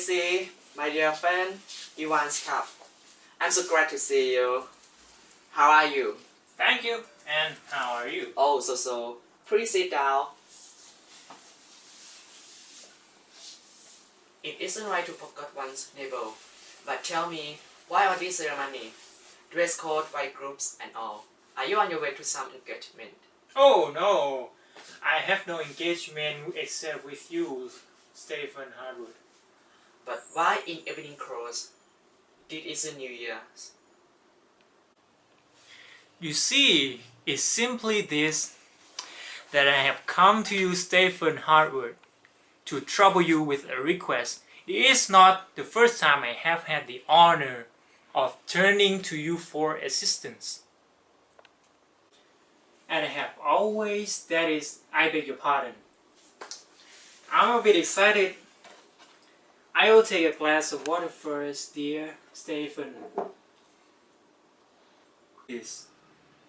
Tracy, my dear friend, Ivan's Cup. I'm so glad to see you. How are you? Thank you. And how are you? Oh, so. Please sit down. It isn't right to forget one's neighbor. But tell me, why all this ceremony? Dress code by groups and all. Are you on your way to some engagement? Oh no, I have no engagement except with you, Stephen Harwood. But why in evening clothes? This isn't New Year's. You see, it's simply this, that I have come to you, Stephen Harwood, to trouble you with a request. It is not the first time I have had the honor of turning to you for assistance. And I have always, that is, I beg your pardon. I'm a bit excited. I will take a glass of water first, dear Stephen. Yes.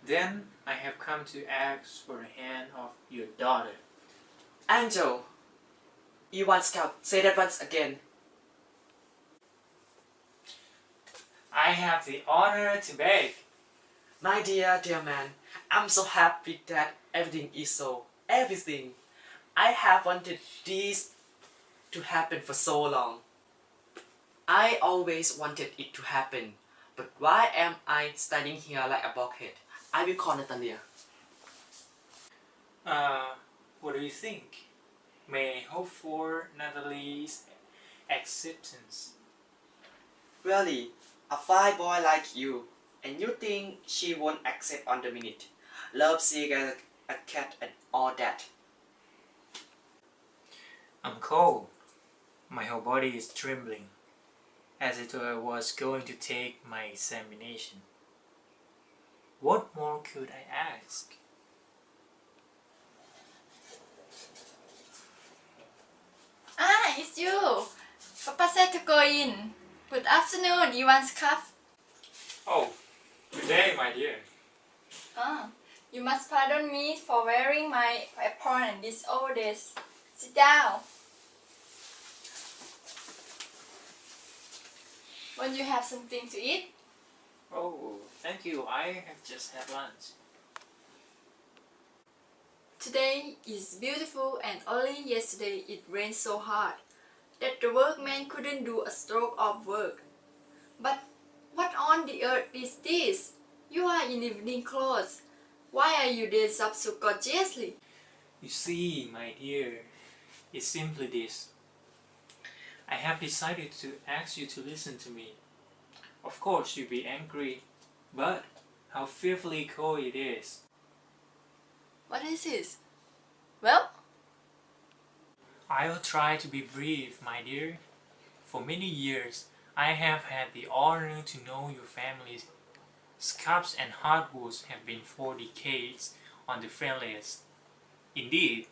Then I have come to ask for the hand of your daughter. Angel, Ivan's Cup. Say that once again. I have the honor to beg. My dear man, I'm so happy that everything is so. Everything. I have wanted this to happen for so long. I always wanted it to happen. But why am I standing here like a blockhead? I will call Natalia. What do you think? May I hope for Natalie's acceptance? Really, a fine boy like you, and you think she won't accept on the minute? Love sick as a cat and all that. I'm cold. My whole body is trembling, as if I was going to take my examination. What more could I ask? It's you. Papa said to go in. Good afternoon, Ivan's Cup. Oh, good day, my dear. You must pardon me for wearing my apron these old days. Sit down. Won't you have something to eat? Oh, thank you. I have just had lunch. Today is beautiful and only yesterday it rained so hard that the workman couldn't do a stroke of work. But what on the earth is this? You are in evening clothes. Why are you dressed up so gorgeously? You see, my dear, it's simply this. I have decided to ask you to listen to me. Of course, you'll be angry, but how fearfully cold it is. What is this? Well, I'll try to be brief, my dear. For many years, I have had the honor to know your family. Scups and Hardwoods have been for decades on the friendliest. Indeed,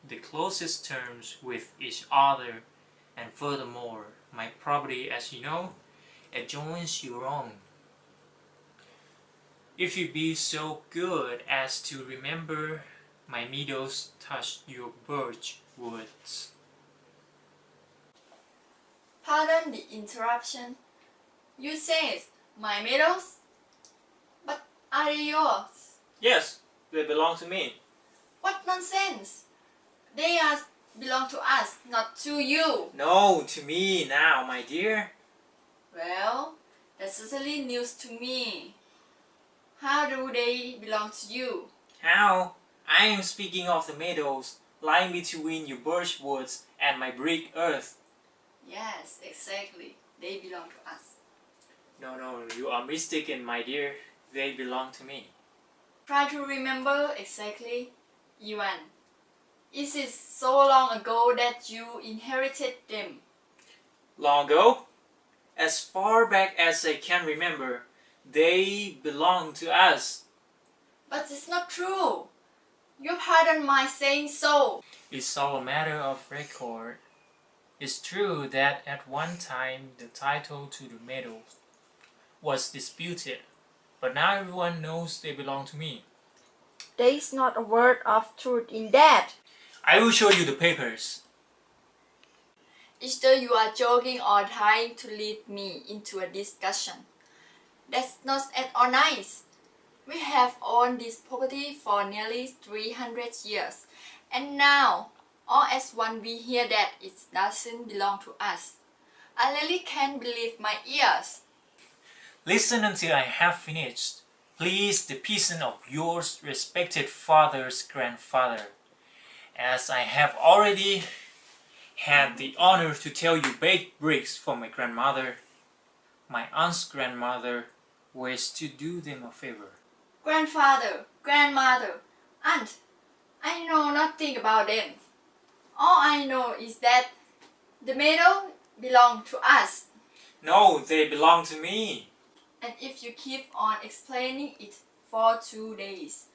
the closest terms with each other, and furthermore, my property, as you know, adjoins your own. If you be so good as to remember, my meadows touch your birch woods. pardon the interruption. You said my meadows? But are they yours? Yes, they belong to me. What nonsense! They belong to us, not to you. No, to me now, my dear. Well, that's certainly news to me. How do they belong to you? How? I am speaking of the meadows lying between your birch woods and my brick earth. Yes, exactly. They belong to us. No, you are mistaken, my dear. They belong to me. Try to remember exactly, Ivan. Is it so long ago that you inherited them? Long ago? As far back as I can remember, they belong to us. But it's not true. You pardon my saying so. It's all a matter of record. It's true that at one time the title to the meadows was disputed, but now everyone knows they belong to me. There is not a word of truth in that. I will show you the papers. Either you are joking or trying to lead me into a discussion. That's not at all nice. We have owned this property for nearly 300 years, and now, all as one, we hear that it doesn't belong to us. I really can't believe my ears. Listen until I have finished. Please, the peasant of yours respected father's grandfather. As I have already had the honor to tell you baked bricks for my grandmother, my aunt's grandmother wished to do them a favor. Grandfather, grandmother, aunt, I know nothing about them. All I know is that the meadow belongs to us. No, they belong to me. And if you keep on explaining it for 2 days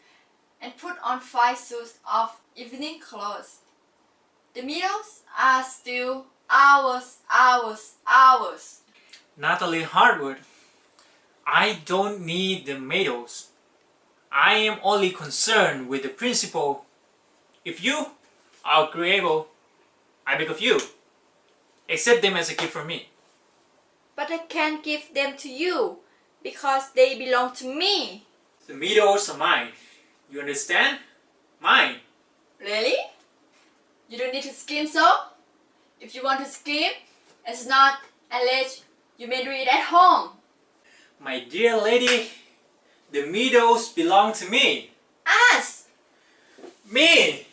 and put on 5 suits of evening clothes, the meadows are still ours. Natalie Harwood, I don't need the meadows. I am only concerned with the principle. If you are agreeable, I beg of you, accept them as a gift from me. But I can't give them to you because they belong to me. The meadows are mine. You understand? Mine. Really? You don't need to scream so? If you want to scream, it's not alleged. You may do it at home. My dear lady, the meadows belong to me. Us! Me!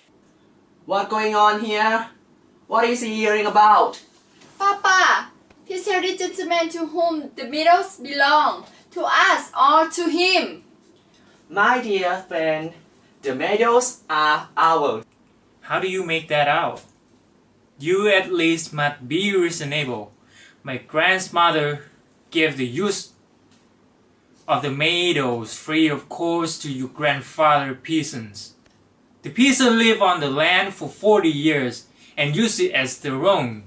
What going on here? What is he hearing about? Papa, please tell the gentleman to whom the meadows belong, to us or to him. My dear friend, the meadows are ours. How do you make that out? You at least must be reasonable. My grandmother gave the use of the meadows free of cost to your grandfather peasants. The peasants live on the land for 40 years and use it as their own.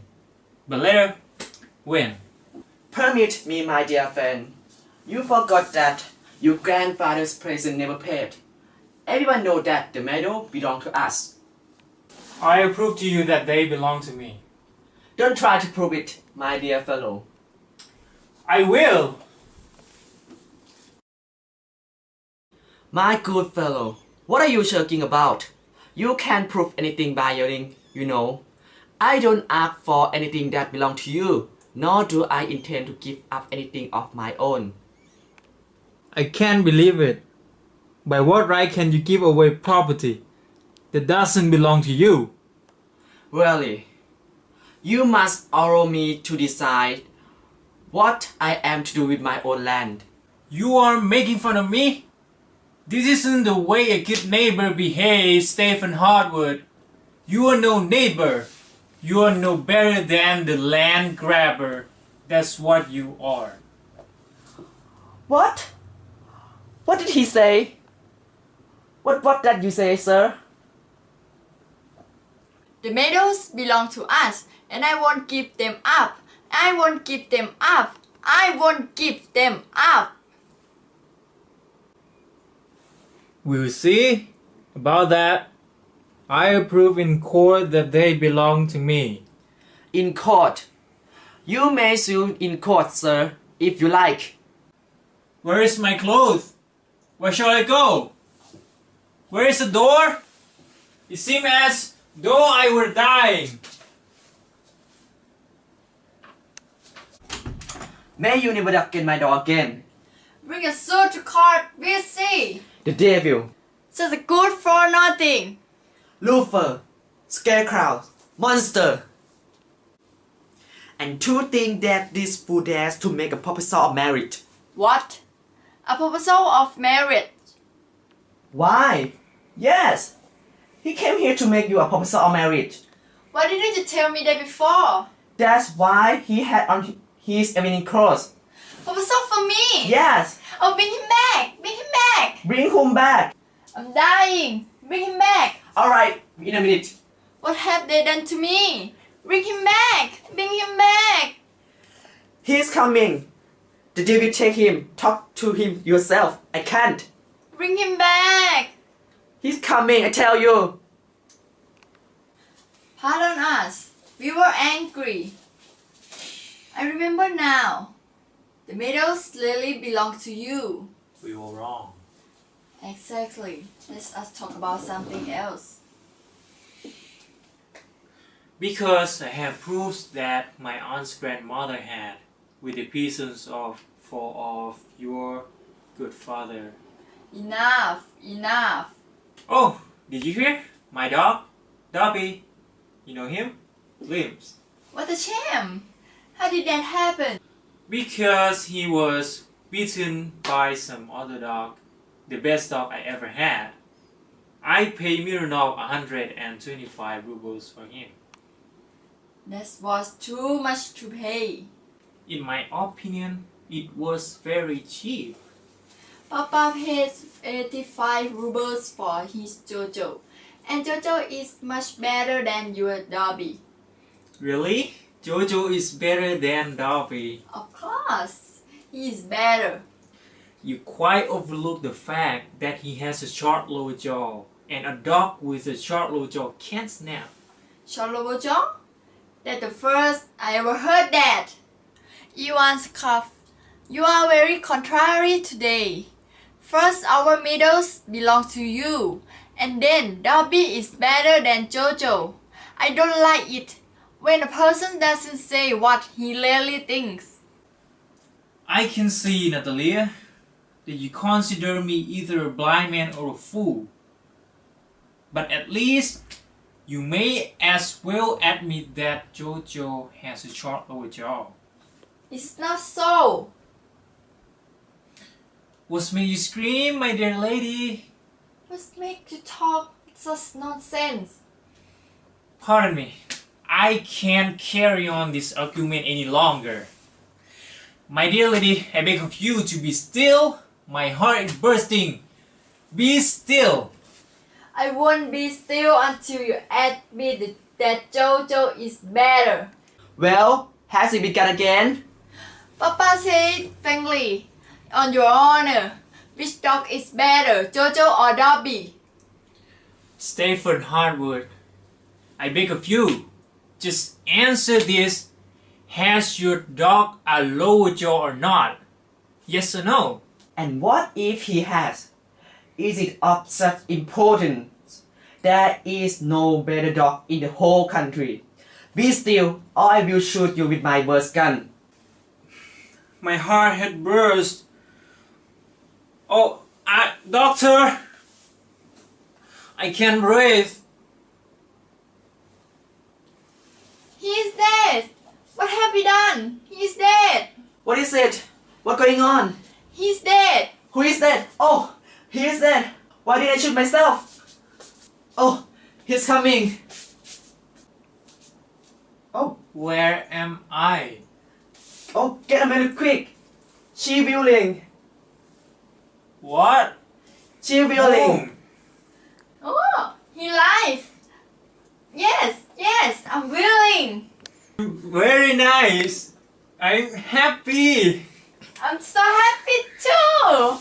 But later, when? Permit me, my dear friend. You forgot that your grandfather's present never paid. Everyone knows that the meadow belongs to us. I prove to you that they belong to me. Don't try to prove it, my dear fellow. I will! My good fellow, what are you shirking about? You can't prove anything by yelling, you know. I don't ask for anything that belongs to you, nor do I intend to give up anything of my own. I can't believe it. By what right can you give away property that doesn't belong to you? Really, you must allow me to decide what I am to do with my own land. You are making fun of me? This isn't the way a good neighbor behaves, Stephen Harwood. You are no neighbor. You are no better than the land grabber. That's what you are. What? What did he say? What did you say, sir? The meadows belong to us, and I won't give them up. I won't give them up. I won't give them up. We'll see about that. I prove in court that they belong to me. In court. You may sue in court, sir, if you like. Where is my clothes? Where shall I go? Where is the door? It seems as though I were dying. May you never darken my door again. Bring a suit to court, we'll see. The devil, Such good for nothing. Lucifer, Scarecrow, Monster. And to think that this fool dares to make a proposal of marriage. What? A proposal of marriage? Why? Yes. He came here to make you a proposal of marriage. Why didn't you tell me that before? That's why he had on his evening clothes. Proposal for me? Yes. Oh, bring him back! Bring him back! Bring him back. I'm dying! Bring him back! Alright, in a minute. What have they done to me? Bring him back! Bring him back! He's coming. The devil take him. Talk to him yourself. I can't. Bring him back! He's coming, I tell you. Pardon us. We were angry. I remember now. The medals really belong to you. We were wrong. Exactly. Let us talk about something else. Because I have proofs that my aunt's grandmother had, with the presence of your good father. Enough, enough. Oh, did you hear? My dog, Dobby. You know him? Limbs. What a shame. How did that happen? Because he was beaten by some other dog, the best dog I ever had. I paid Mironov 125 rubles for him. That was too much to pay. In my opinion, it was very cheap. Papa paid 85 rubles for his Jojo. And Jojo is much better than your Dobby. Really? Jojo is better than Dobby. Of course, he is better. You quite overlook the fact that he has a short lower jaw, and a dog with a short lower jaw can't snap. Sholobo John? That's the first I ever heard that. Ivan Skov, you are very contrary today. First, our medals belong to you, and then Dobby is better than Jojo. I don't like it when a person doesn't say what he really thinks. I can see, Natalia, that you consider me either a blind man or a fool. But at least you may as well admit that Jojo has a short lower jaw. It's not so. What's made you scream, my dear lady? What makes you talk such nonsense? Pardon me. I can't carry on this argument any longer. My dear lady, I beg of you to be still. My heart is bursting. Be still. I won't be still until you admit that Jojo is better. Well, has it begun again? Papa said frankly, on your honor, which dog is better, Jojo or Dobby? Stephen Harwood, I beg of you, just answer this. Has your dog a lower jaw or not? Yes or no? And what if he has? Is it of such importance? There is no better dog in the whole country. Be still, or I will shoot you with my burst gun. My heart had burst. Oh, doctor! I can't breathe. He is dead. What have we done? He is dead. What is it? What's going on? He is dead. Who is that? Oh, he is dead. Why did I shoot myself? Oh, he's coming. Oh, Where am I? oh, get a minute quick. Chi building. What? Chi building. Oh, he alive. Yes, I'm willing. Very nice. I'm happy. I'm so happy too.